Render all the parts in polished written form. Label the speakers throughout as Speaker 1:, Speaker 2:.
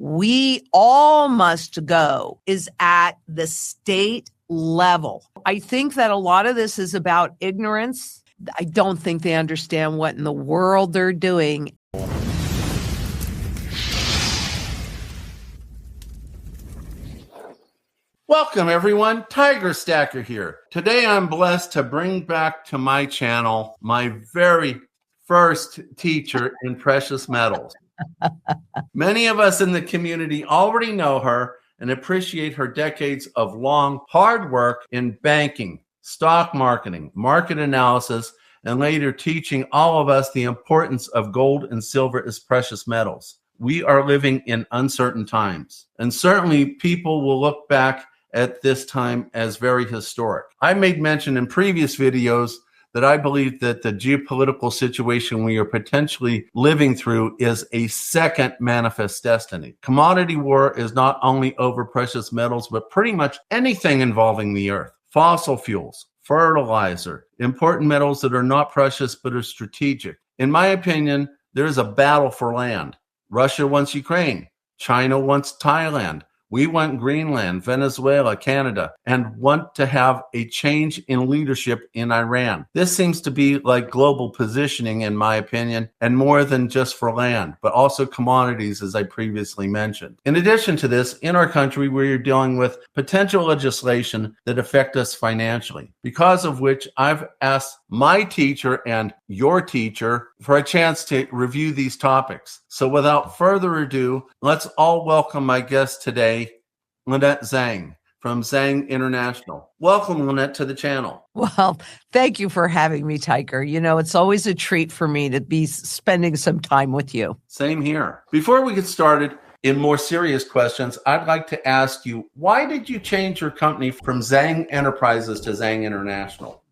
Speaker 1: we all must go is at the state level. I think that a lot of this is about ignorance. I don't think they understand what in the world they're doing.
Speaker 2: Welcome everyone, Tiger Stacker here. Today I'm blessed to bring back to my channel my very first teacher in precious metals. Many of us in the community already know her and appreciate her decades of long, hard work in banking, stock marketing, market analysis, and later teaching all of us the importance of gold and silver as precious metals. We are living in uncertain times, and certainly people will look back at this time as very historic. I made mention in previous videos that I believe that the geopolitical situation we are potentially living through is a second manifest destiny. Commodity war is not only over precious metals, but pretty much anything involving the earth. Fossil fuels, fertilizer, important metals that are not precious but are strategic. In my opinion, there is a battle for land. Russia wants Ukraine. China wants Thailand. We want Greenland, Venezuela, Canada, and want to have a change in leadership in Iran. This seems to be like global positioning, in my opinion, and more than just for land, but also commodities, as I previously mentioned. In addition to this, in our country, we are dealing with potential legislation that affect us financially, because of which I've asked my teacher and your teacher for a chance to review these topics. So without further ado, let's all welcome my guest today, Lynette Zang from Zang International. Welcome, Lynette, to the channel.
Speaker 1: Well, thank you for having me, Tiger. You know, it's always a treat for me to be spending some time with you.
Speaker 2: Same here. Before we get started in more serious questions, I'd like to ask you, why did you change your company from Zang Enterprises to Zang International?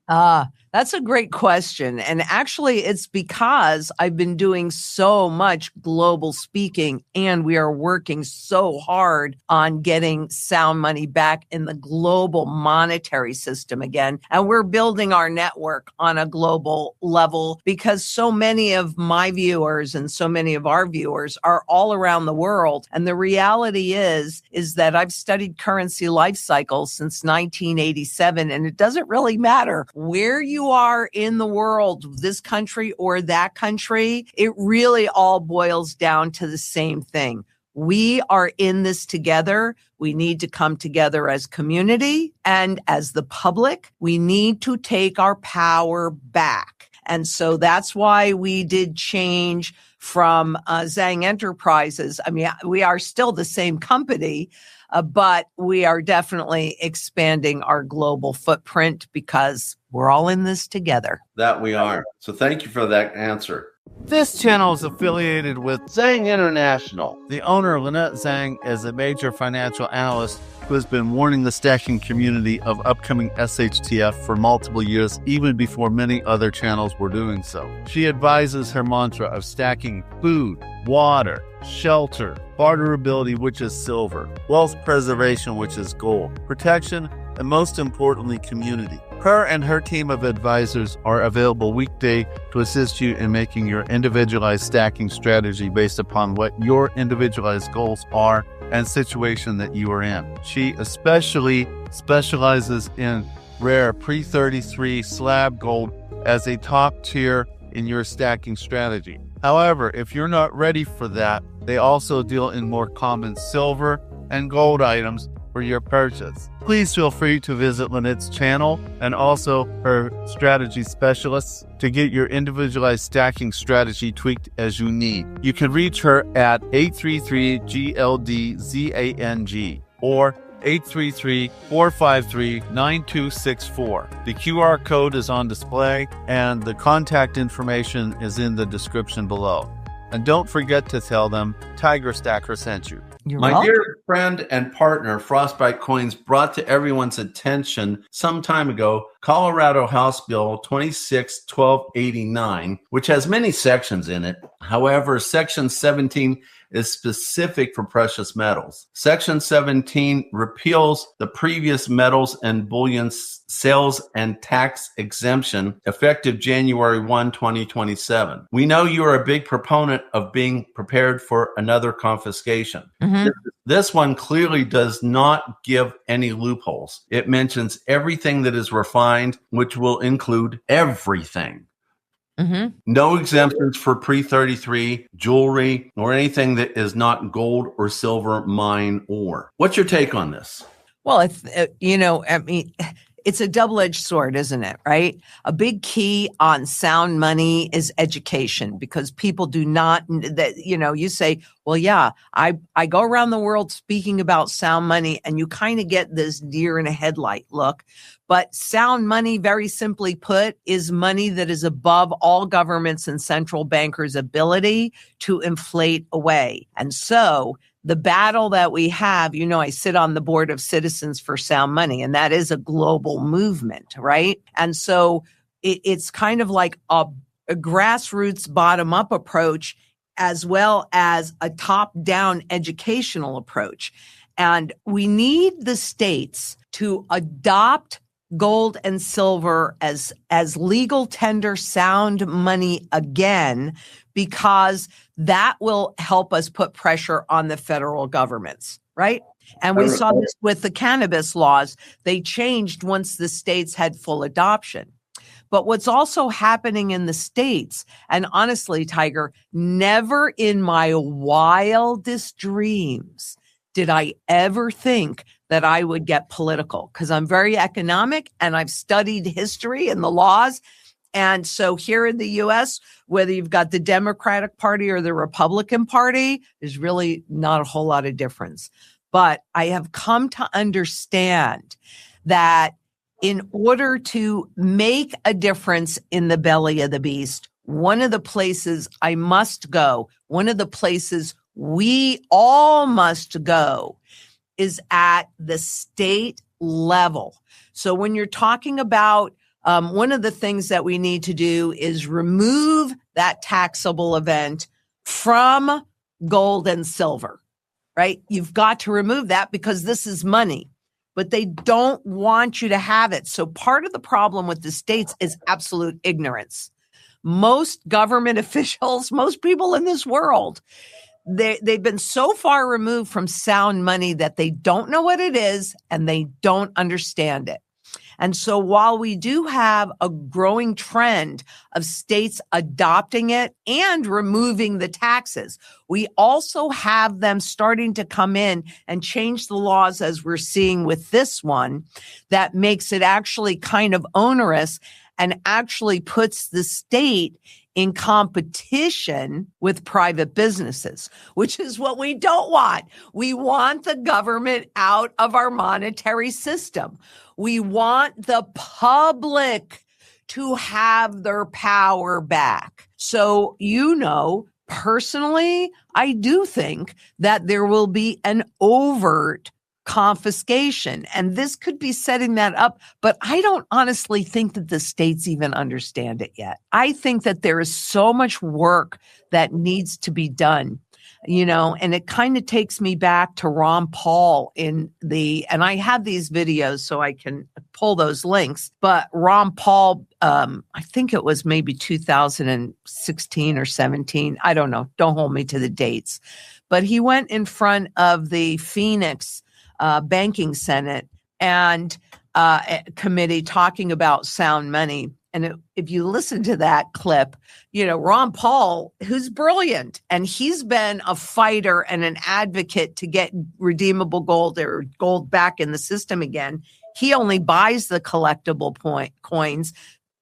Speaker 1: That's a great question. And actually, it's because I've been doing so much global speaking and we are working so hard on getting sound money back in the global monetary system again. And we're building our network on a global level because so many of my viewers and so many of our viewers are all around the world. And the reality is that I've studied currency life cycles since 1987, and it doesn't really matter where you are in the world, this country or that country, it really all boils down to the same thing. We are in this together. We need to come together as community and as the public. We need to take our power back. And so that's why we did change from Zang Enterprises. I mean, we are still the same company, but we are definitely expanding our global footprint because we're all in this together.
Speaker 2: That we are. So thank you for that answer.
Speaker 3: This channel is affiliated with Zang International. The owner, Lynette Zang, is a major financial analyst who has been warning the stacking community of upcoming SHTF for multiple years, even before many other channels were doing so. She advises her mantra of stacking food, water, shelter, barterability, which is silver, wealth preservation, which is gold, protection, and most importantly, community. Her and her team of advisors are available weekday to assist you in making your individualized stacking strategy based upon what your individualized goals are and situation that you are in. She especially specializes in rare pre-33 slab gold as a top tier in your stacking strategy. However, if you're not ready for that, they also deal in more common silver and gold items for your purchase. Please feel free to visit Lynette's channel and also her strategy specialists to get your individualized stacking strategy tweaked as you need. You can reach her at 833-GLD-ZANG or 833-453-9264. The QR code is on display and the contact information is in the description below. And don't forget to tell them Tiger Stacker sent you.
Speaker 2: My dear friend and partner, Frostbite Coins, brought to everyone's attention some time ago Colorado House Bill 26-1289, which has many sections in it. However, Section 17 is specific for precious metals. Section 17 repeals the previous metals and bullion sales and tax exemption effective January 1, 2027. We know you are a big proponent of being prepared for another confiscation.
Speaker 1: Mm-hmm.
Speaker 2: This one clearly does not give any loopholes. It mentions everything that is refined, which will include everything.
Speaker 1: Mm-hmm.
Speaker 2: No exemptions for pre-33 jewelry or anything that is not gold or silver mine ore. What's your take on this?
Speaker 1: Well, it's a double-edged sword, isn't it? Right? A big key on sound money is education, because people do not, you say, well, yeah, I go around the world speaking about sound money, and you kind of get this deer in a headlight look. But sound money, very simply put, is money that is above all governments and central bankers' ability to inflate away. And so the battle that we have, I sit on the board of Citizens for Sound Money, and that is a global movement, right? And so it's kind of like a grassroots bottom-up approach as well as a top-down educational approach. And we need the states to adopt gold and silver as legal tender sound money again, because that will help us put pressure on the federal governments, right? And we saw this with the cannabis laws. They changed once the states had full adoption. But what's also happening in the states, and honestly, Tiger, never in my wildest dreams did I ever think that I would get political, because I'm very economic and I've studied history and the laws. And so here in the U.S., whether you've got the Democratic Party or the Republican Party, there's really not a whole lot of difference. But I have come to understand that in order to make a difference in the belly of the beast, one of the places I must go, one of the places we all must go, is at the state level. So when you're talking about one of the things that we need to do is remove that taxable event from gold and silver, right? You've got to remove that because this is money, but they don't want you to have it. So part of the problem with the states is absolute ignorance. Most government officials, most people in this world, they've been so far removed from sound money that they don't know what it is and they don't understand it. And so while we do have a growing trend of states adopting it and removing the taxes, we also have them starting to come in and change the laws, as we're seeing with this one, that makes it actually kind of onerous and actually puts the state in competition with private businesses, which is what we don't want. We want the government out of our monetary system. We want the public to have their power back. So, personally, I do think that there will be an overt confiscation, and this could be setting that up, but I don't honestly think that the states even understand it yet. I think that there is so much work that needs to be done, and it kind of takes me back to Ron Paul and I have these videos so I can pull those links, but Ron Paul, I think it was maybe 2016 or 17. I don't know. Don't hold me to the dates, but he went in front of the Phoenix Banking Senate and committee talking about sound money. And if you listen to that clip, Ron Paul, who's brilliant, and he's been a fighter and an advocate to get redeemable gold or gold back in the system again. He only buys the collectible coins.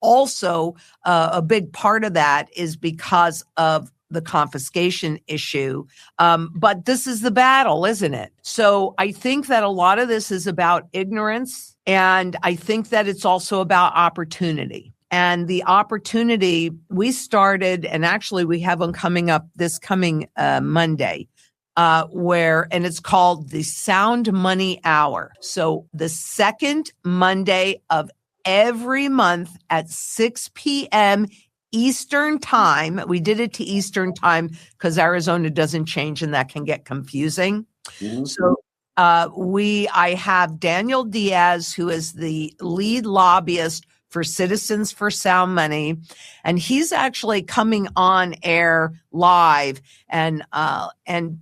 Speaker 1: Also, a big part of that is because of the confiscation issue. But this is the battle, isn't it? So I think that a lot of this is about ignorance. And I think that it's also about opportunity. And the opportunity we started, and actually we have one coming up this coming Monday, and it's called the Sound Money Hour. So the second Monday of every month at 6 p.m. Eastern time. We did it to Eastern time because Arizona doesn't change and that can get confusing. Mm-hmm. So I have Daniel Diaz, who is the lead lobbyist for Citizens for Sound Money, and he's actually coming on air live, and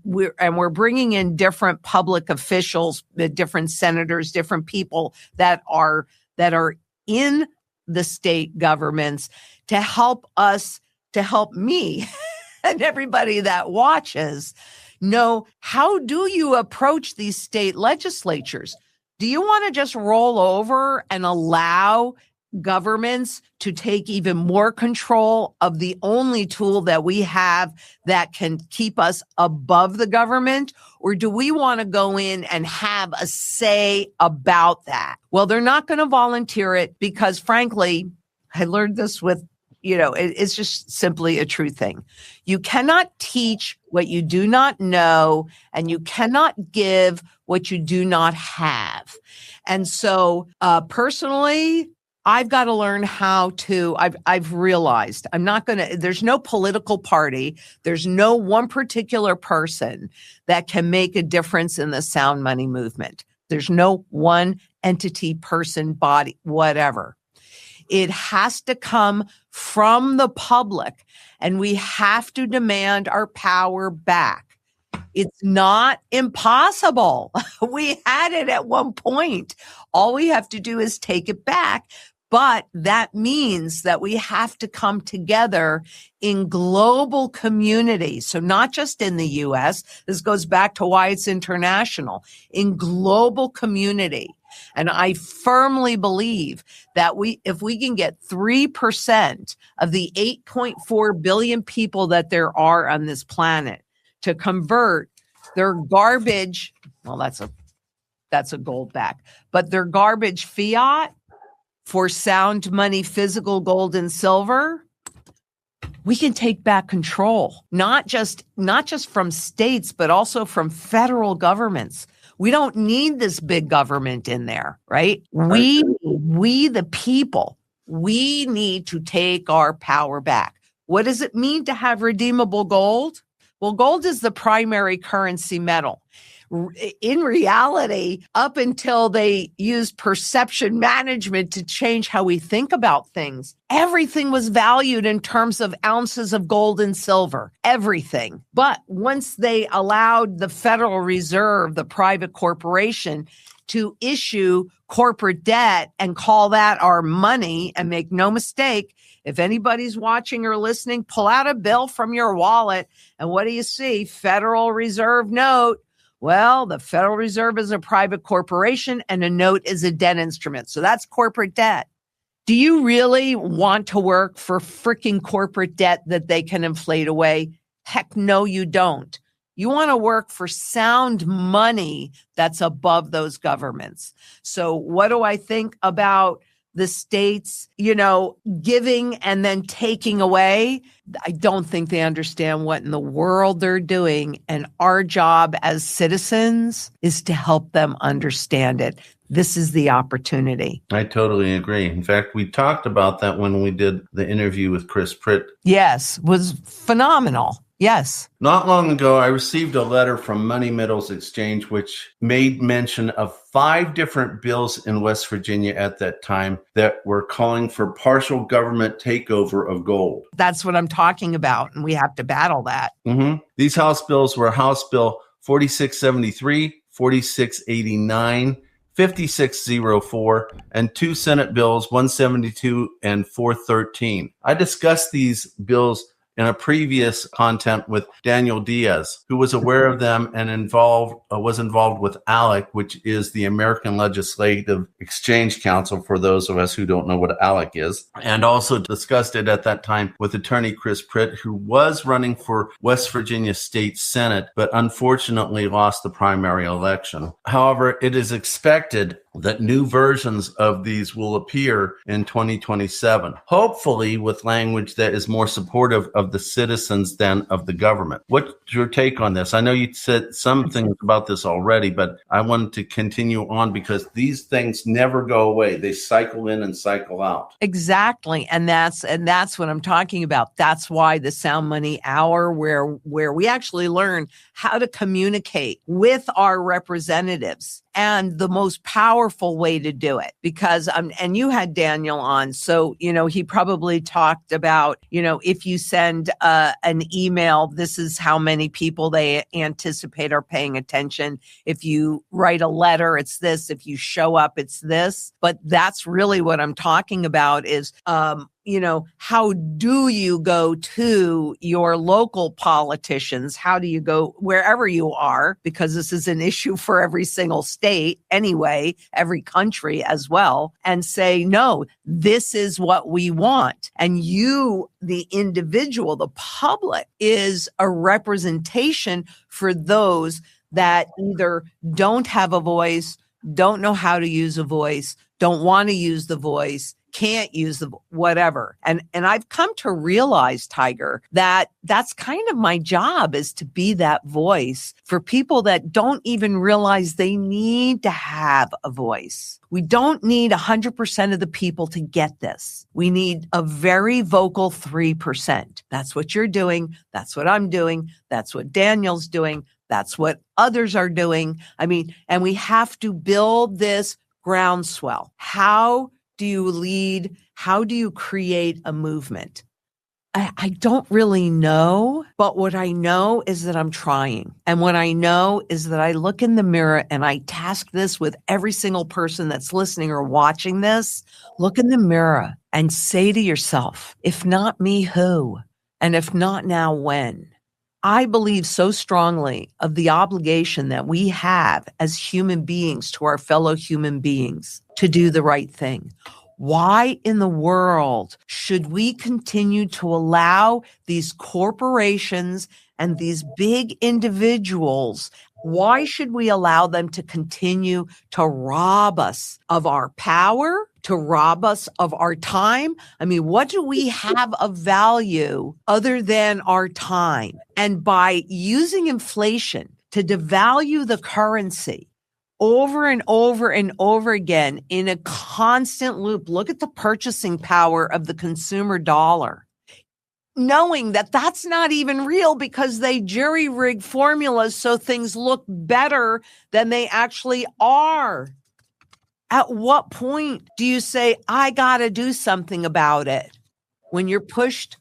Speaker 1: we're bringing in different public officials, different senators, different people that are in the state governments to help me and everybody that watches know, how do you approach these state legislatures? Do you want to just roll over and allow governments to take even more control of the only tool that we have that can keep us above the government? Or do we want to go in and have a say about that? Well, they're not going to volunteer it because, frankly, I learned this with, it's just simply a true thing. You cannot teach what you do not know, and you cannot give what you do not have. And so personally, I've got to learn how to, I've realized there's no political party. There's no one particular person that can make a difference in the sound money movement. There's no one entity, person, body, whatever. It has to come from the public, and we have to demand our power back. It's not impossible. We had it at one point. All we have to do is take it back. But that means that we have to come together in global community. So not just in the U.S., this goes back to why it's international, in global community. And I firmly believe that if we can get 3% of the 8.4 billion people that there are on this planet to convert their garbage, well, that's a gold back, but their garbage fiat for sound money, physical gold and silver, we can take back control, not just from states, but also from federal governments. We don't need this big government in there, right? We the people, we need to take our power back. What does it mean to have redeemable gold? Well, gold is the primary currency metal. In reality, up until they used perception management to change how we think about things, everything was valued in terms of ounces of gold and silver, everything. But once they allowed the Federal Reserve, the private corporation, to issue corporate debt and call that our money, and make no mistake, if anybody's watching or listening, pull out a bill from your wallet, and what do you see? Federal Reserve note. Well, the Federal Reserve is a private corporation and a note is a debt instrument. So that's corporate debt. Do you really want to work for freaking corporate debt that they can inflate away? Heck no, you don't. You want to work for sound money that's above those governments. So what do I think about the states, giving and then taking away? I don't think they understand what in the world they're doing. And our job as citizens is to help them understand it. This is the opportunity.
Speaker 2: I totally agree. In fact, we talked about that when we did the interview with Chris Pritt.
Speaker 1: Yes, was phenomenal. Yes.
Speaker 2: Not long ago, I received a letter from Money Metals Exchange, which made mention of 5 different bills in West Virginia at that time that were calling for partial government takeover of gold.
Speaker 1: That's what I'm talking about, and we have to battle that.
Speaker 2: Mm-hmm. These House bills were House Bill 4673, 4689, 5604, and 2 Senate bills, 172 and 413. I discussed these bills in a previous content with Daniel Diaz, who was aware of them and was involved with ALEC, which is the American Legislative Exchange Council, for those of us who don't know what ALEC is, and also discussed it at that time with attorney Chris Pritt, who was running for West Virginia State Senate, but unfortunately lost the primary election. However, it is expected that new versions of these will appear in 2027, hopefully with language that is more supportive of the citizens than of the government. What's your take on this? I know you said some things about this already, but I wanted to continue on because these things never go away. They cycle in and cycle out.
Speaker 1: Exactly. And that's what I'm talking about. That's why the Sound Money Hour, where we actually learn how to communicate with our representatives and the most powerful way to do it. Because, and you had Daniel on, so, he probably talked about, if you send an email, this is how many people they anticipate are paying attention. If you write a letter, it's this. If you show up, it's this. But that's really what I'm talking about is, how do you go to your local politicians? How do you go wherever you are? Because this is an issue for every single state anyway, every country as well, and say, no, this is what we want. And you, the individual, the public, is a representation for those that either don't have a voice, don't know how to use a voice, don't want to use the voice, can't use the whatever. And I've come to realize, Tiger, that that's kind of my job, is to be that voice for people that don't even realize they need to have a voice. We don't need 100% of the people to get this. We need a very vocal 3%. That's what you're doing. That's what I'm doing. That's what Daniel's doing. That's what others are doing. And we have to build this groundswell. How do you lead? How do you create a movement? I don't really know, but what I know is that I'm trying. And what I know is that I look in the mirror, and I task this with every single person that's listening or watching this. Look in the mirror and say to yourself, if not me, who? And if not now, when? I believe so strongly of the obligation that we have as human beings to our fellow human beings to do the right thing. Why in the world should we continue to allow these corporations and these big individuals, why should we allow them to continue to rob us of our power, to rob us of our time? What do we have of value other than our time? And by using inflation to devalue the currency over and over and over again in a constant loop, look at the purchasing power of the consumer dollar, knowing that that's not even real because they jury-rig formulas so things look better than they actually are. At what point do you say, I got to do something about it? When you're pushed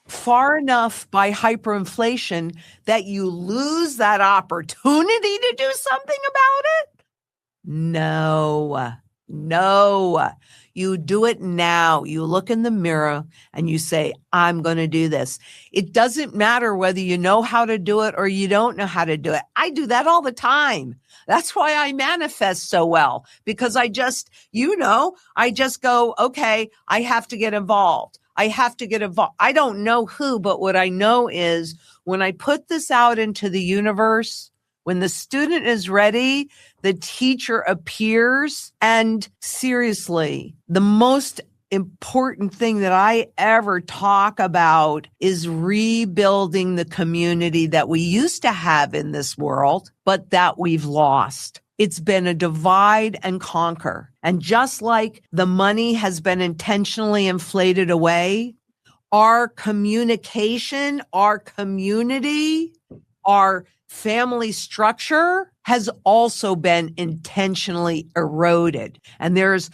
Speaker 1: far enough by hyperinflation that you lose that opportunity to do something about it? No. You do it now. You look in the mirror and you say, I'm going to do this. It doesn't matter whether you know how to do it or you don't know how to do it. I do that all the time. That's why I manifest so well, because I just go, okay, I have to get involved. I don't know who, but what I know is when I put this out into the universe, when the student is ready, the teacher appears. And seriously, the most important thing that I ever talk about is rebuilding the community that we used to have in this world, but that we've lost. It's been a divide and conquer. And just like the money has been intentionally inflated away, our communication, our community, our family structure has also been intentionally eroded. And there's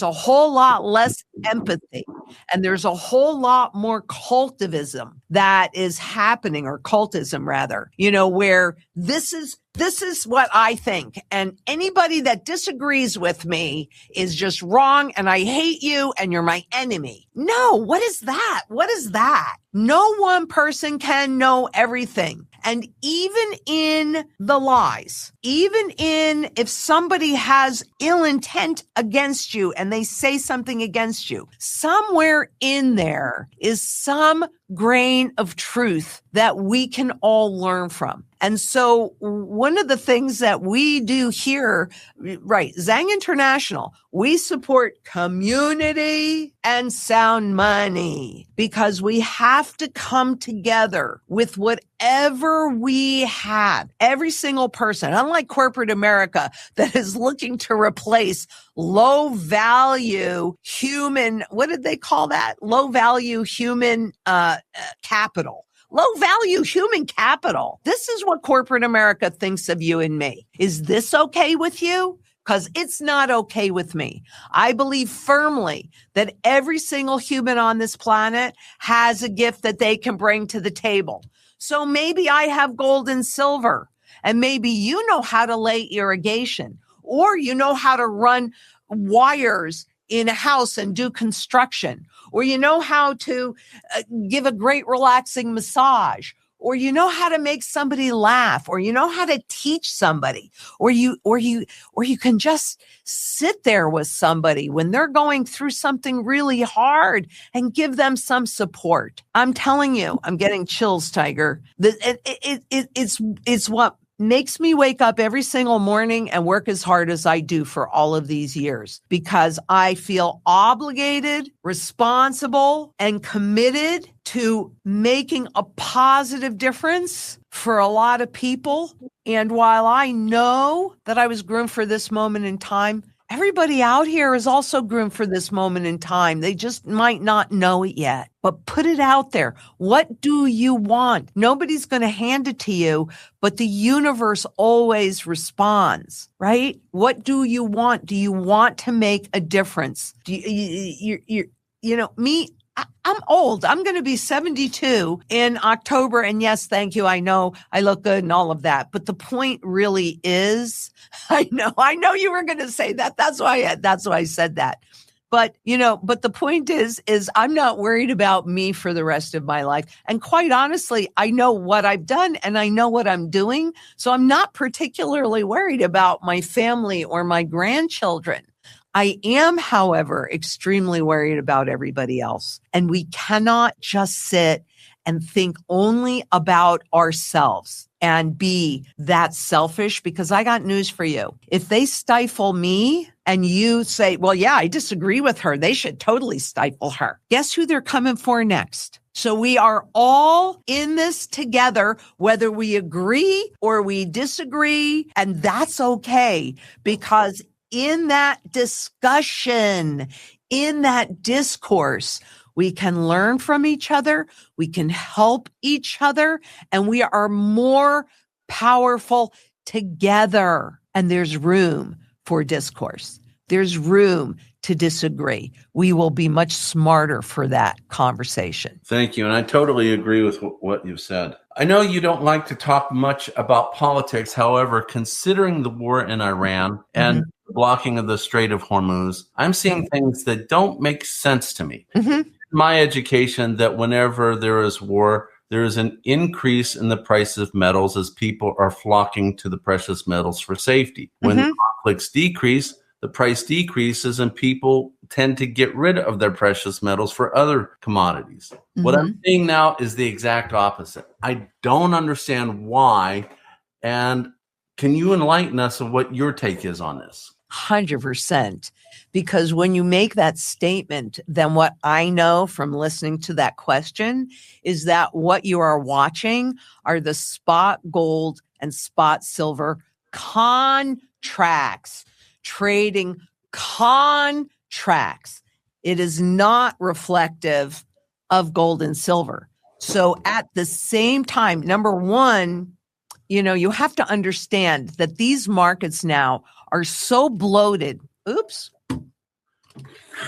Speaker 1: a whole lot less empathy, and there's a whole lot more cultivism that is happening, or cultism rather, where this is what I think, and anybody that disagrees with me is just wrong, and I hate you, and you're my enemy. No, what is that? What is that? No one person can know everything. And even in the lies, if somebody has ill intent against you and they say something against you, somewhere in there is some grain of truth that we can all learn from. And so one of the things that we do here, right, Zang International, we support community and sound money because we have to come together with whatever we have. Every single person, unlike corporate America that is looking to replace low value human, what did they call that? Low value human capital. Low value human capital. This is what corporate America thinks of you and me. Is this okay with you? Because it's not okay with me. I believe firmly that every single human on this planet has a gift that they can bring to the table. So maybe I have gold and silver, and maybe you know how to lay irrigation, or you know how to run wires in a house and do construction, or you know how to give a great relaxing massage, or you know how to make somebody laugh, or you know how to teach somebody, or you can just sit there with somebody when they're going through something really hard and give them some support. I'm telling you, I'm getting chills, Tiger. It's what makes me wake up every single morning and work as hard as I do for all of these years, because I feel obligated, responsible, and committed to making a positive difference for a lot of people. And while I know that I was groomed for this moment in time, everybody out here is also groomed for this moment in time. They just might not know it yet, but put it out there. What do you want? Nobody's going to hand it to you, but the universe always responds, right? What do you want? Do you want to make a difference? Do me? I'm old. I'm going to be 72 in October. And yes, thank you. I know I look good and all of that. But the point really is, I know you were going to say that. That's why I said that. But the point is I'm not worried about me for the rest of my life. And quite honestly, I know what I've done and I know what I'm doing. So I'm not particularly worried about my family or my grandchildren. I am, however, extremely worried about everybody else. And we cannot just sit and think only about ourselves and be that selfish, because I got news for you. If they stifle me and you say, well, yeah, I disagree with her, they should totally stifle her. Guess who they're coming for next? So we are all in this together, whether we agree or we disagree, and that's okay, because in that discussion, in that discourse, we can learn from each other, we can help each other, and we are more powerful together. And there's room for discourse. There's room to disagree. We will be much smarter for that conversation.
Speaker 2: Thank you. And I totally agree with what you've said. I know you don't like to talk much about politics. However, considering the war in Iran and the blocking of the Strait of Hormuz, I'm seeing things that don't make sense to me. My education that whenever there is war, there is an increase in the price of metals as people are flocking to the precious metals for safety. When the conflicts decrease, the price decreases and people tend to get rid of their precious metals for other commodities. What I'm seeing now is the exact opposite. I don't understand why. And can you enlighten us of what your take is on this?
Speaker 1: 100%. Because when you make that statement, then what I know from listening to that question is that what you are watching are the spot gold and spot silver contracts, trading contracts. It is not reflective of gold and silver. So at the same time, number one, you have to understand that these markets now are so bloated.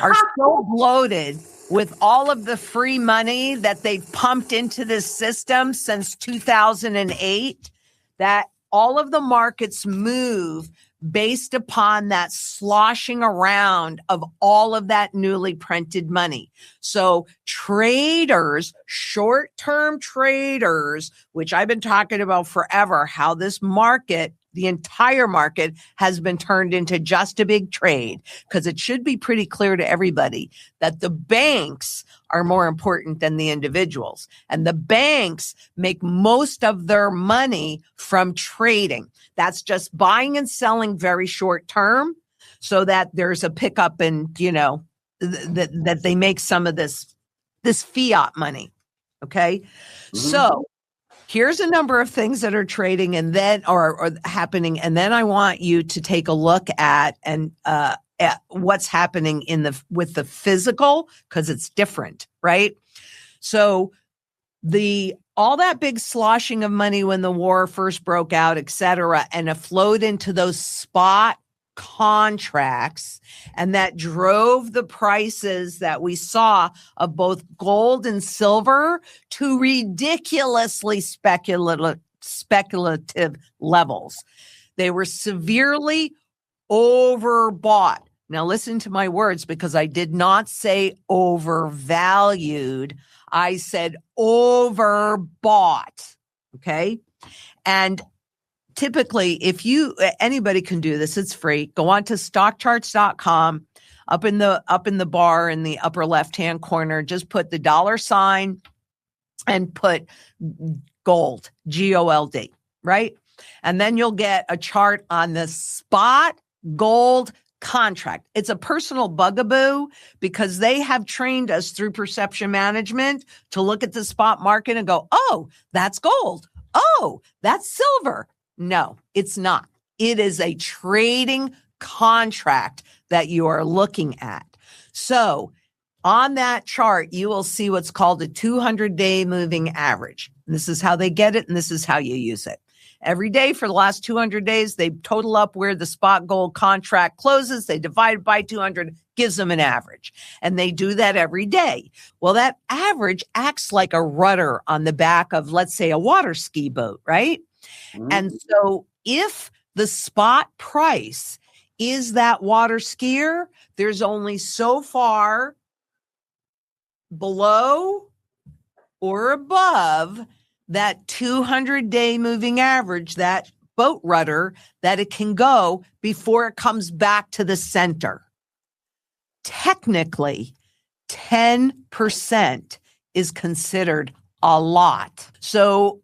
Speaker 1: Are so bloated with all of the free money that they've pumped into this system since 2008, that all of the markets move based upon that sloshing around of all of that newly printed money. So traders, short-term traders, which I've been talking about forever, how this market, the entire market has been turned into just a big trade, because it should be pretty clear to everybody that the banks are more important than the individuals. And the banks make most of their money from trading. That's just buying and selling very short term so that there's a pickup in, that they make some of this fiat money. Okay. Mm-hmm. So here's a number of things that are trading and then or happening. And then I want you to take a look at what's happening with the physical, because it's different, right? So all that big sloshing of money when the war first broke out, et cetera, and it flowed into those spot contracts, and that drove the prices that we saw of both gold and silver to ridiculously speculative levels. They were severely overbought. Now listen to my words, because I did not say overvalued. I said overbought. Okay. And typically, anybody can do this, it's free. Go on to stockcharts.com. Up in the bar in the upper left-hand corner, just put the $ and put gold, GOLD, right? And then you'll get a chart on the spot gold contract. It's a personal bugaboo because they have trained us through perception management to look at the spot market and go, oh, that's gold. Oh, that's silver. No, it's not. It is a trading contract that you are looking at. So on that chart, you will see what's called a 200-day moving average. And this is how they get it, and this is how you use it. Every day for the last 200 days, they total up where the spot gold contract closes. They divide it by 200, gives them an average. And they do that every day. Well, that average acts like a rudder on the back of, let's say, a water ski boat, right? Mm-hmm. And so if the spot price is that water skier, there's only so far below or above that 200-day moving average, that boat rudder, that it can go before it comes back to the center. Technically, 10% is considered a lot. So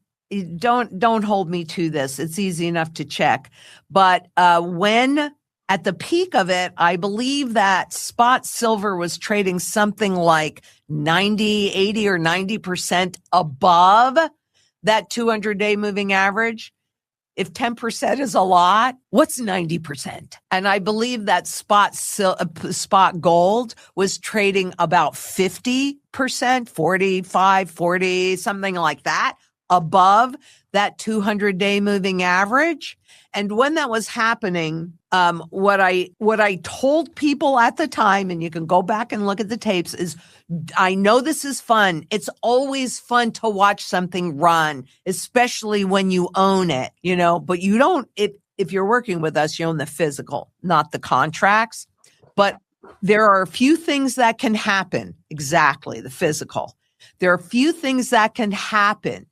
Speaker 1: don't hold me to this. It's easy enough to check. But when at the peak of it, I believe that spot silver was trading something like 80 or 90% above that 200-day moving average. If 10% is a lot, what's 90%? And I believe that spot gold was trading about 50%, 45, 40, something like that, above that 200-day moving average. And when that was happening, what I told people at the time, and you can go back and look at the tapes, is I know this is fun. It's always fun to watch something run, especially when you own it, but you don't, if you're working with us, you own the physical, not the contracts. But there are a few things that can happen. Exactly, the physical. There are a few things that can happen,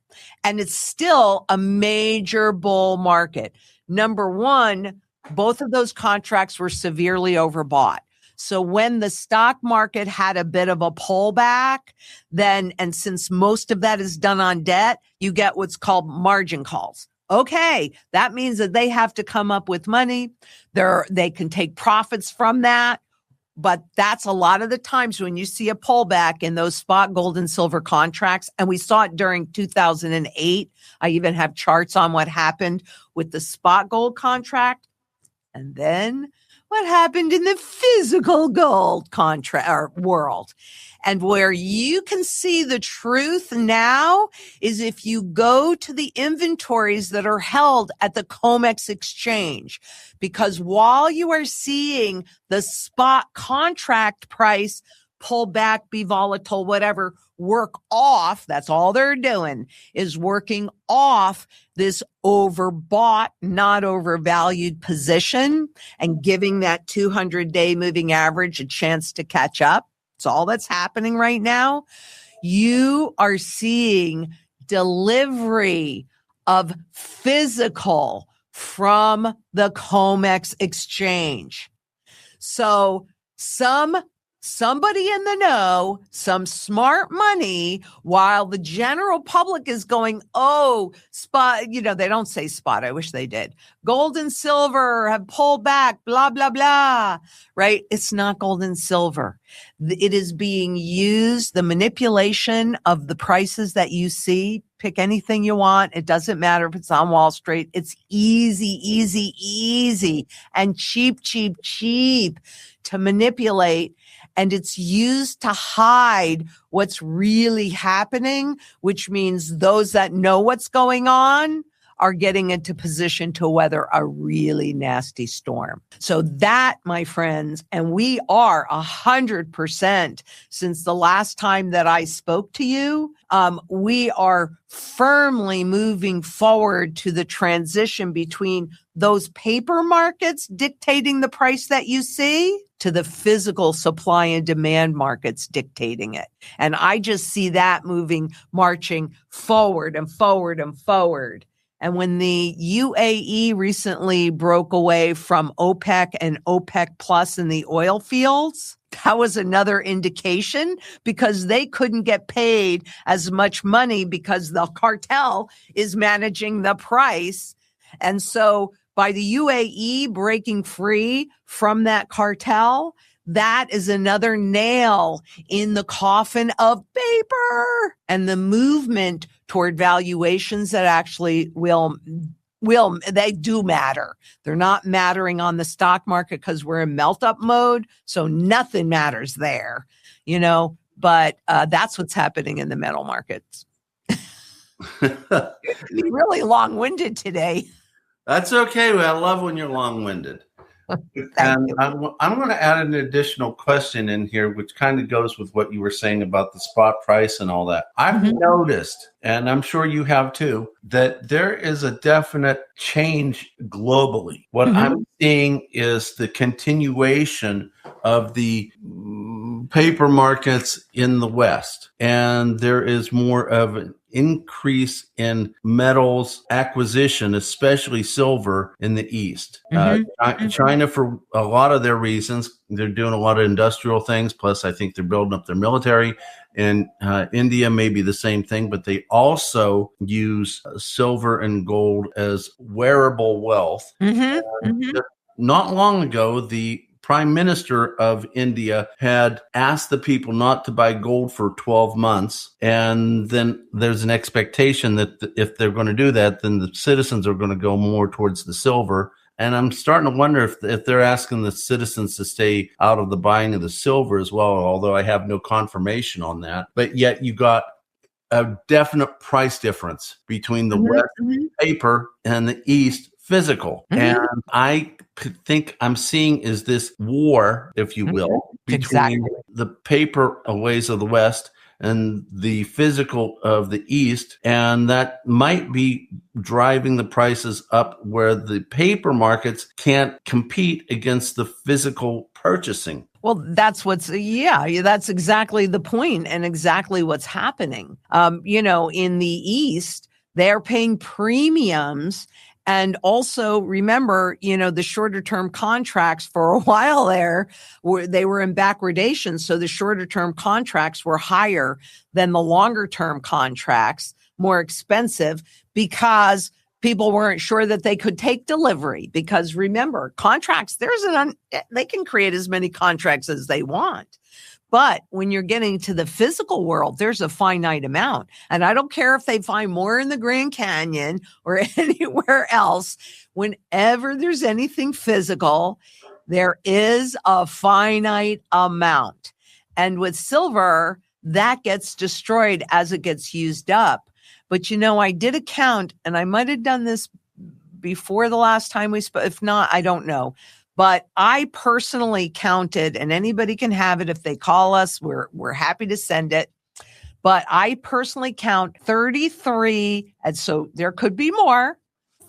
Speaker 1: and it's still a major bull market. Number one, both of those contracts were severely overbought. So when the stock market had a bit of a pullback, and since most of that is done on debt, you get what's called margin calls. Okay, that means that they have to come up with money. They can take profits from that. But that's a lot of the times when you see a pullback in those spot gold and silver contracts. And we saw it during 2008. I even have charts on what happened with the spot gold contract. And then what happened in the physical gold contract or world. And where you can see the truth now is if you go to the inventories that are held at the COMEX exchange, because while you are seeing the spot contract price pull back, be volatile, whatever, work off, that's all they're doing, is working off this overbought, not overvalued position and giving that 200-day moving average a chance to catch up. It's all that's happening right now. You are seeing delivery of physical from the COMEX exchange. So somebody in the know, some smart money, while the general public is going, oh, spot, they don't say spot. I wish they did. Gold and silver have pulled back, blah, blah, blah, right? It's not gold and silver. It is being used, the manipulation of the prices that you see. Pick anything you want. It doesn't matter if it's on Wall Street. It's easy, and cheap to manipulate. And it's used to hide what's really happening, which means those that know what's going on are getting into position to weather a really nasty storm. So that, my friends, and we are 100% since the last time that I spoke to you, we are firmly moving forward to the transition between those paper markets dictating the price that you see to the physical supply and demand markets dictating it. And I just see that marching forward and forward and forward. And when the UAE recently broke away from OPEC and OPEC Plus in the oil fields, that was another indication because they couldn't get paid as much money because the cartel is managing the price. And so by the UAE breaking free from that cartel, that is another nail in the coffin of paper and the movement toward valuations that actually they do matter. They're not mattering on the stock market because we're in melt up mode. So nothing matters there, but that's what's happening in the metal markets. You're really long-winded today.
Speaker 2: That's okay. I love when you're long-winded. And I'm going to add an additional question in here, which kind of goes with what you were saying about the spot price and all that. I've noticed, and I'm sure you have too, that there is a definite change globally. What I'm seeing is the continuation of the paper markets in the West, and there is more of an increase in metals acquisition, especially silver in the East. China, for a lot of their reasons, they're doing a lot of industrial things. Plus, I think they're building up their military. And India may be the same thing, but they also use silver and gold as wearable wealth. Not long ago, the Prime Minister of India had asked the people not to buy gold for 12 months. And then there's an expectation that if they're going to do that, then the citizens are going to go more towards the silver. And I'm starting to wonder if they're asking the citizens to stay out of the buying of the silver as well, although I have no confirmation on that. But yet you got a definite price difference between the West paper and the East physical. And I think I'm seeing is this war, if you will, between the paper ways of the West and the physical of the East. And that might be driving the prices up where the paper markets can't compete against the physical purchasing.
Speaker 1: Well, that's that's exactly the point and exactly what's happening. In the East, they're paying premiums. And also remember, the shorter term contracts for a while there, they were in backwardation. So the shorter term contracts were higher than the longer term contracts, more expensive because people weren't sure that they could take delivery. Because remember, contracts, they can create as many contracts as they want. But when you're getting to the physical world, there's a finite amount. And I don't care if they find more in the Grand Canyon or anywhere else. Whenever there's anything physical, there is a finite amount. And with silver, that gets destroyed as it gets used up. But, I did a count, and I might have done this before the last time we spoke. If not, I don't know. But I personally counted, and anybody can have it if they call us. We're happy to send it. But I personally count 33, and so there could be more,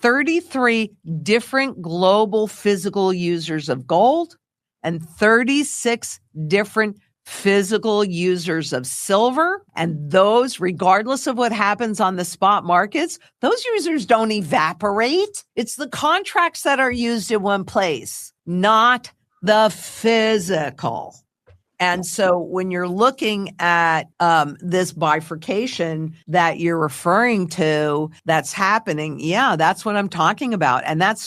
Speaker 1: 33 different global physical users of gold and 36 different physical users of silver. And those, regardless of what happens on the spot markets, those users don't evaporate. It's the contracts that are used in one place, not the physical. And so when you're looking at this bifurcation that you're referring to that's happening, yeah, that's what I'm talking about. And that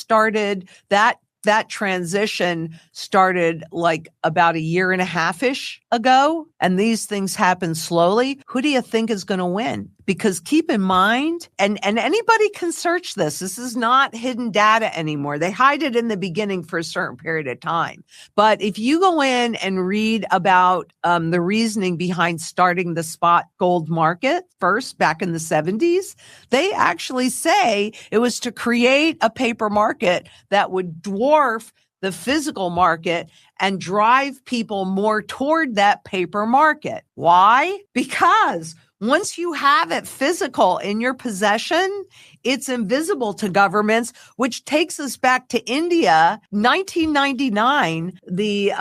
Speaker 1: transition started like about a year and a half-ish ago. And these things happen slowly. Who do you think is going to win? Because keep in mind, and anybody can search this. This is not hidden data anymore. They hide it in the beginning for a certain period of time. But if you go in and read about the reasoning behind starting the spot gold market first back in the 70s, they actually say it was to create a paper market that would dwarf the physical market and drive people more toward that paper market. Why? Because once you have it physical in your possession, it's invisible to governments, which takes us back to India. 1999, the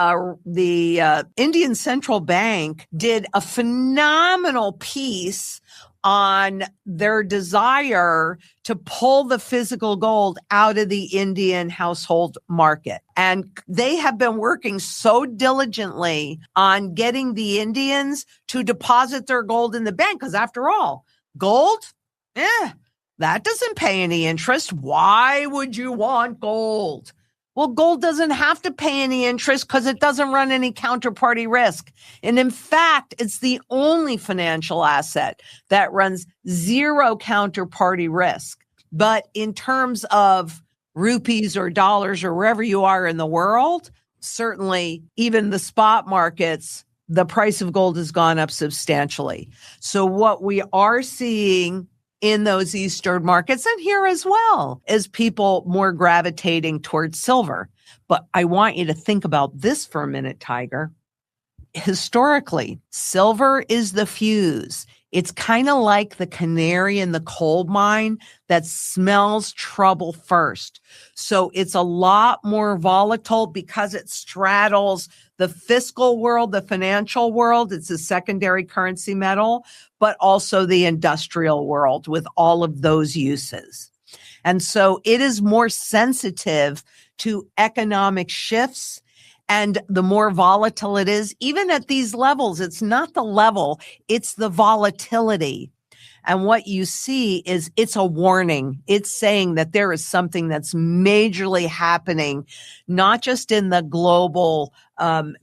Speaker 1: Indian Central Bank did a phenomenal piece on their desire to pull the physical gold out of the Indian household market. And they have been working so diligently on getting the Indians to deposit their gold in the bank. Because after all, gold, that doesn't pay any interest. Why would you want gold? Well, gold doesn't have to pay any interest because it doesn't run any counterparty risk. And in fact, it's the only financial asset that runs zero counterparty risk. But in terms of rupees or dollars or wherever you are in the world, certainly even the spot markets, the price of gold has gone up substantially. So what we are seeing in those Eastern markets and here as well is people more gravitating towards silver. But I want you to think about this for a minute, Tiger. Historically, silver is the fuse. It's kind of like the canary in the coal mine that smells trouble first. So it's a lot more volatile because it straddles the fiscal world, the financial world. It's a secondary currency metal, but also the industrial world with all of those uses. And so it is more sensitive to economic shifts. And the more volatile it is, even at these levels, it's not the level, it's the volatility. And what you see is it's a warning. It's saying that there is something that's majorly happening, not just in the global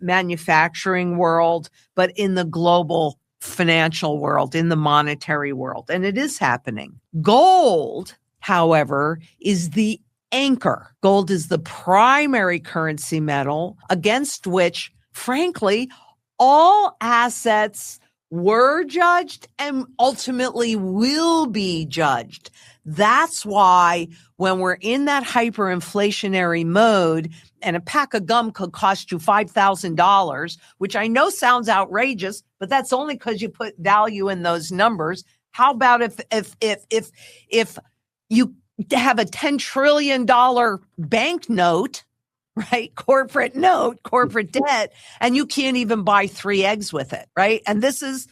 Speaker 1: manufacturing world, but in the global financial world, in the monetary world. And it is happening. Gold, however, is the anchor. Gold is the primary currency metal against which, frankly, all assets were judged and ultimately will be judged. That's why when we're in that hyperinflationary mode and a pack of gum could cost you $5,000, which I know sounds outrageous, but that's only because you put value in those numbers. How about if you have a $10 trillion bank note, right? Corporate note, corporate debt, and you can't even buy 3 eggs with it, right? And this is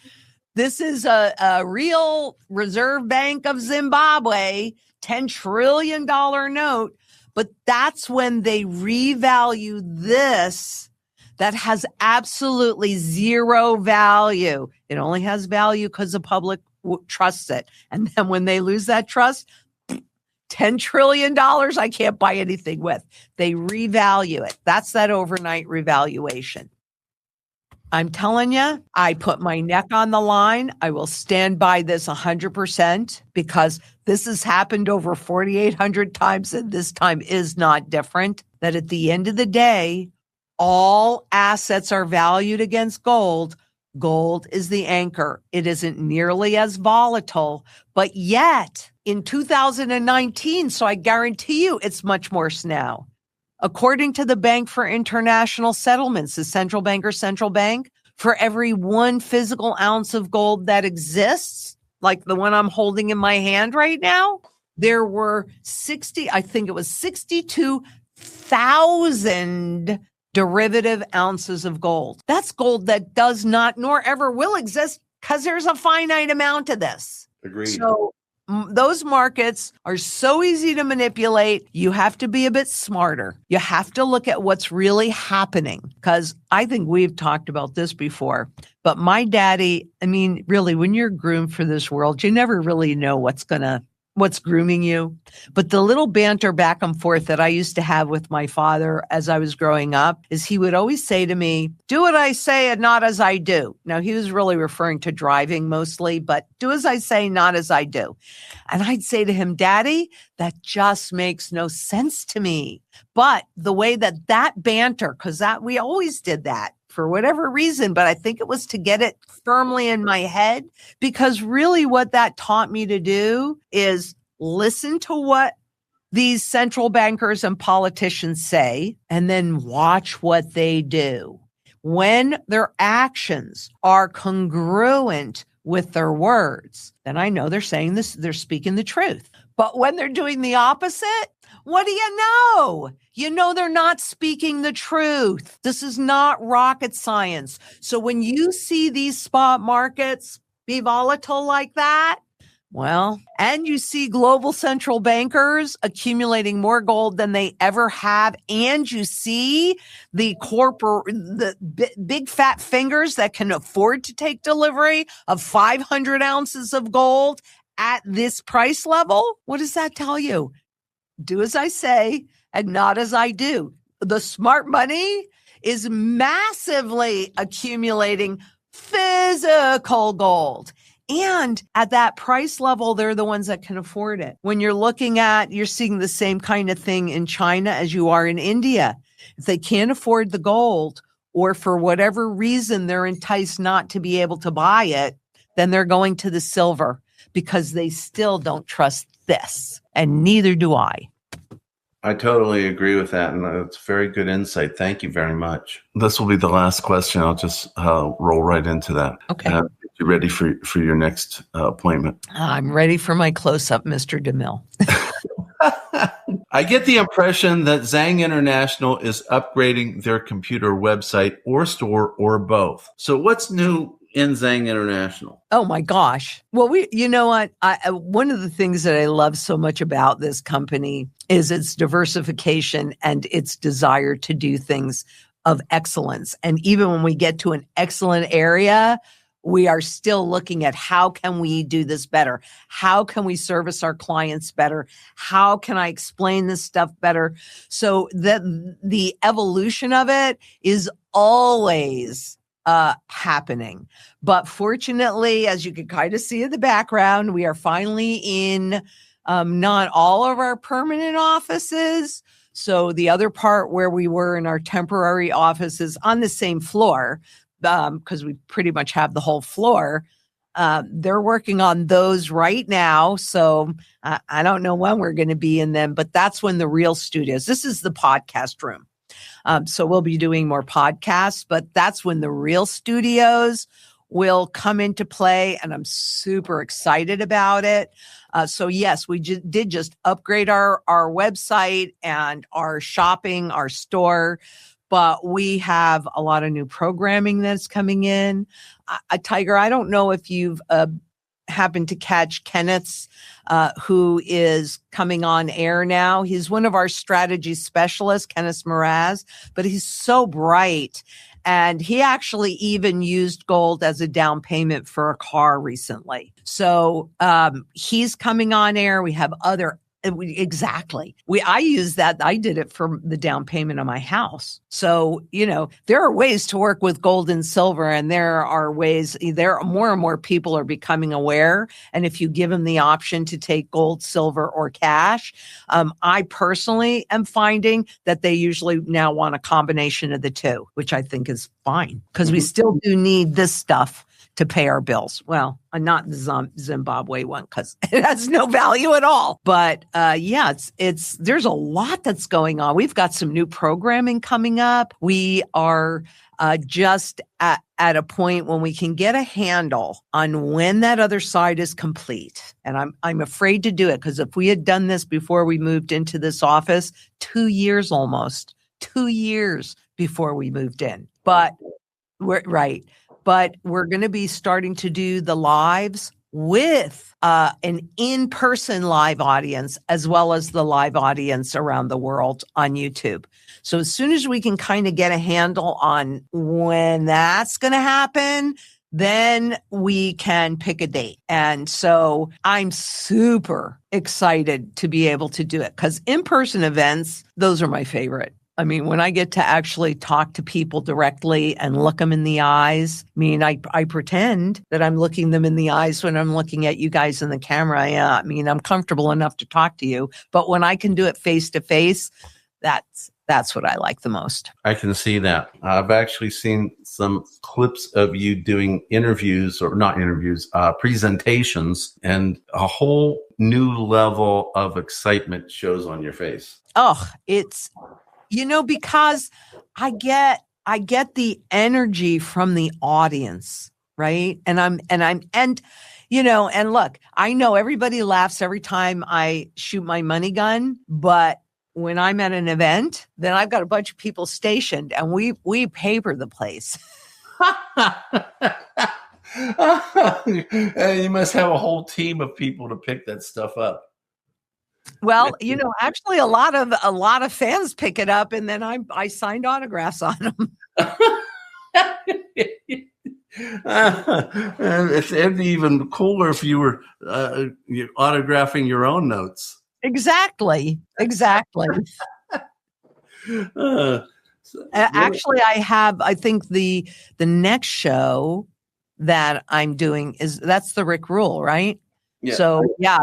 Speaker 1: a real Reserve Bank of Zimbabwe, $10 trillion note. But that's when they revalue this that has absolutely zero value. It only has value because the public trusts it. And then when they lose that trust, $10 trillion, I can't buy anything with. They revalue it. That's that overnight revaluation. I'm telling you, I put my neck on the line. I will stand by this 100% because this has happened over 4,800 times and this time is not different. That at the end of the day, all assets are valued against gold. Gold is the anchor. It isn't nearly as volatile, but yet in 2019, so I guarantee you it's much worse now. According to the Bank for International Settlements, the central bank, for every 1 physical ounce of gold that exists, like the one I'm holding in my hand right now, there were 62,000 derivative ounces of gold. That's gold that does not nor ever will exist because there's a finite amount of this.
Speaker 2: Agreed.
Speaker 1: So those markets are so easy to manipulate. You have to be a bit smarter. You have to look at what's really happening, because I think we've talked about this before. But my daddy, I mean, really, when you're groomed for this world, you never really know what's grooming you. But the little banter back and forth that I used to have with my father as I was growing up is he would always say to me, do what I say and not as I do. Now, he was really referring to driving mostly, but do as I say, not as I do. And I'd say to him, Daddy, that just makes no sense to me. But the way that banter, because we always did that for whatever reason, but I think it was to get it firmly in my head, because really what that taught me to do is listen to what these central bankers and politicians say, and then watch what they do. When their actions are congruent with their words, then I know they're saying this, they're speaking the truth. But when they're doing the opposite, what do you know? You know they're not speaking the truth. This is not rocket science. So when you see these spot markets be volatile like that, well, and you see global central bankers accumulating more gold than they ever have, and you see the big fat fingers that can afford to take delivery of 500 ounces of gold at this price level, what does that tell you? Do as I say and not as I do. The smart money is massively accumulating physical gold. And at that price level, they're the ones that can afford it. When you're seeing the same kind of thing in China as you are in India. If they can't afford the gold, or for whatever reason, they're enticed not to be able to buy it, then they're going to the silver, because they still don't trust this. And neither do I.
Speaker 2: I totally agree with that. And it's very good insight. Thank you very much. This will be the last question. I'll just roll right into that.
Speaker 1: Okay.
Speaker 2: You ready for your next appointment?
Speaker 1: I'm ready for my close-up, Mr. DeMille.
Speaker 2: I get the impression that Zang International is upgrading their computer website or store or both. So what's new in Zang International?
Speaker 1: Oh my gosh. Well, you know what? One of the things that I love so much about this company is its diversification and its desire to do things of excellence. And even when we get to an excellent area, we are still looking at how can we do this better? How can we service our clients better? How can I explain this stuff better? So that the evolution of it is always happening. But fortunately, as you can kind of see in the background, we are finally in not all of our permanent offices. So the other part where we were in our temporary offices on the same floor, because we pretty much have the whole floor, they're working on those right now. So I don't know when we're going to be in them, but that's when the real studios, this is the podcast room. So we'll be doing more podcasts, but that's when the real studios will come into play, and I'm super excited about it. So yes, we did just upgrade our website and our shopping, our store, but we have a lot of new programming that's coming in. Tiger, I don't know if you've happened to catch Kenneth's, who is coming on air now. He's one of our strategy specialists, Kenneth Mraz, but he's so bright. And he actually even used gold as a down payment for a car recently. So he's coming on air. We have other exactly. I use that. I did it for the down payment of my house. So, there are ways to work with gold and silver, and there are more and more people are becoming aware. And if you give them the option to take gold, silver, or cash, I personally am finding that they usually now want a combination of the two, which I think is fine, because we still do need this stuff to pay our bills. Well, not the Zimbabwe one, because it has no value at all. But there's a lot that's going on. We've got some new programming coming up. We are just at a point when we can get a handle on when that other side is complete. And I'm afraid to do it, because if we had done this before we moved into this office, 2 years almost, 2 years before we moved in. But we're right. But we're going to be starting to do the lives with an in-person live audience, as well as the live audience around the world on YouTube. So as soon as we can kind of get a handle on when that's going to happen, then we can pick a date. And so I'm super excited to be able to do it, because in-person events, those are my favorite. I mean, when I get to actually talk to people directly and look them in the eyes, I mean, I pretend that I'm looking them in the eyes when I'm looking at you guys in the camera. Yeah, I mean, I'm comfortable enough to talk to you, but when I can do it face to face, that's what I like the most.
Speaker 2: I can see that. I've actually seen some clips of you doing interviews, or not interviews, presentations, and a whole new level of excitement shows on your face.
Speaker 1: Oh, it's, because I get the energy from the audience, right? And look, I know everybody laughs every time I shoot my money gun, but when I'm at an event, then I've got a bunch of people stationed and we paper the place.
Speaker 2: You must have a whole team of people to pick that stuff up.
Speaker 1: Well, actually a lot of fans pick it up, and then I signed autographs on them.
Speaker 2: It'd be even cooler if you were autographing your own notes.
Speaker 1: Exactly. Actually, I think the next show that I'm doing that's the Rick Rule, right?
Speaker 2: Yeah.
Speaker 1: So yeah,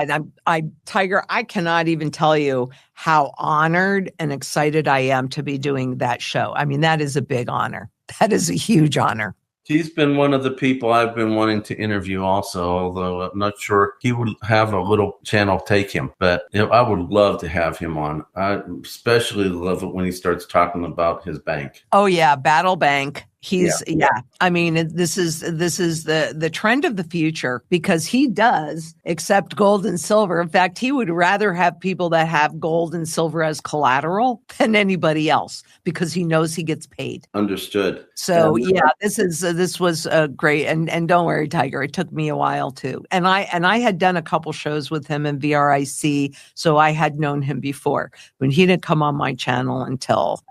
Speaker 1: Tiger, I cannot even tell you how honored and excited I am to be doing that show. I mean, that is a big honor. That is a huge honor.
Speaker 2: He's been one of the people I've been wanting to interview also, although I'm not sure he would have a little channel take him. But I would love to have him on. I especially love it when he starts talking about his bank.
Speaker 1: Oh, yeah. Battle Bank. Yeah. I mean, this is the trend of the future, because he does accept gold and silver. In fact, he would rather have people that have gold and silver as collateral than anybody else, because he knows he gets paid.
Speaker 2: Understood.
Speaker 1: So this was great. And don't worry, Tiger, it took me a while too. And I had done a couple shows with him in VRIC, so I had known him before, when he didn't come on my channel until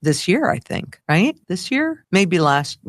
Speaker 1: this year, I think, right? This year, maybe last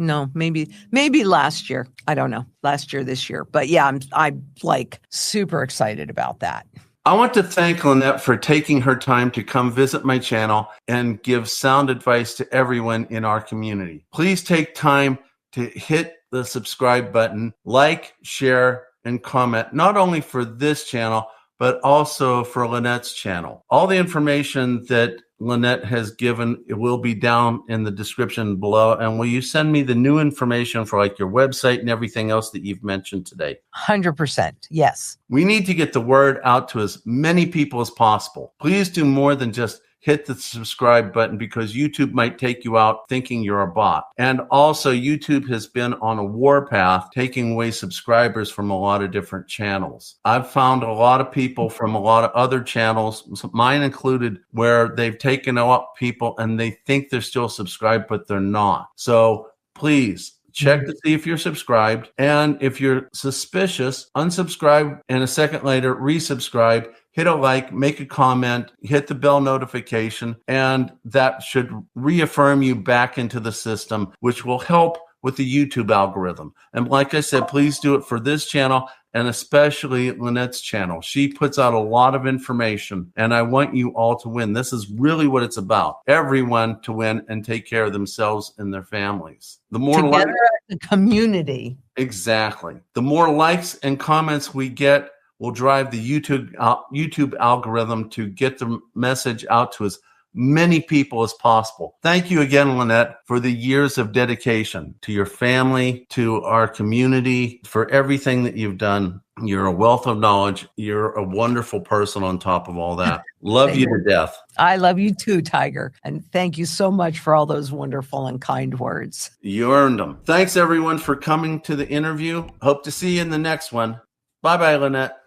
Speaker 1: year. I don't know, last year, this year. But yeah, I'm like super excited about that.
Speaker 2: I want to thank Lynette for taking her time to come visit my channel and give sound advice to everyone in our community. Please take time to hit the subscribe button, like, share, and comment, not only for this channel, but also for Lynette's channel. All the information that Lynette has given, it will be down in the description below. And will you send me the new information for like your website and everything else that you've mentioned today?
Speaker 1: 100%. Yes.
Speaker 2: We need to get the word out to as many people as possible. Please do more than just hit the subscribe button, because YouTube might take you out thinking you're a bot. And also, YouTube has been on a warpath, taking away subscribers from a lot of different channels. I've found a lot of people from a lot of other channels, mine included, where they've taken out people and they think they're still subscribed, but they're not. So please check to see if you're subscribed. And if you're suspicious, unsubscribe, and a second later, resubscribe. Hit a like, make a comment, hit the bell notification, and that should reaffirm you back into the system, which will help with the YouTube algorithm. And like I said, please do it for this channel, and especially Lynette's channel. She puts out a lot of information, and I want you all to win. This is really what it's about. Everyone to win and take care of themselves and their families. The more
Speaker 1: together as a community.
Speaker 2: Exactly. The more likes and comments we get will drive the YouTube algorithm to get the message out to as many people as possible. Thank you again, Lynette, for the years of dedication to your family, to our community, for everything that you've done. You're a wealth of knowledge. You're a wonderful person on top of all that. Love you to death.
Speaker 1: I love you too, Tiger. And thank you so much for all those wonderful and kind words.
Speaker 2: You earned them. Thanks, everyone, for coming to the interview. Hope to see you in the next one. Bye-bye, Lynette.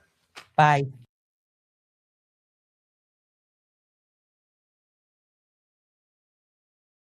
Speaker 1: Bye.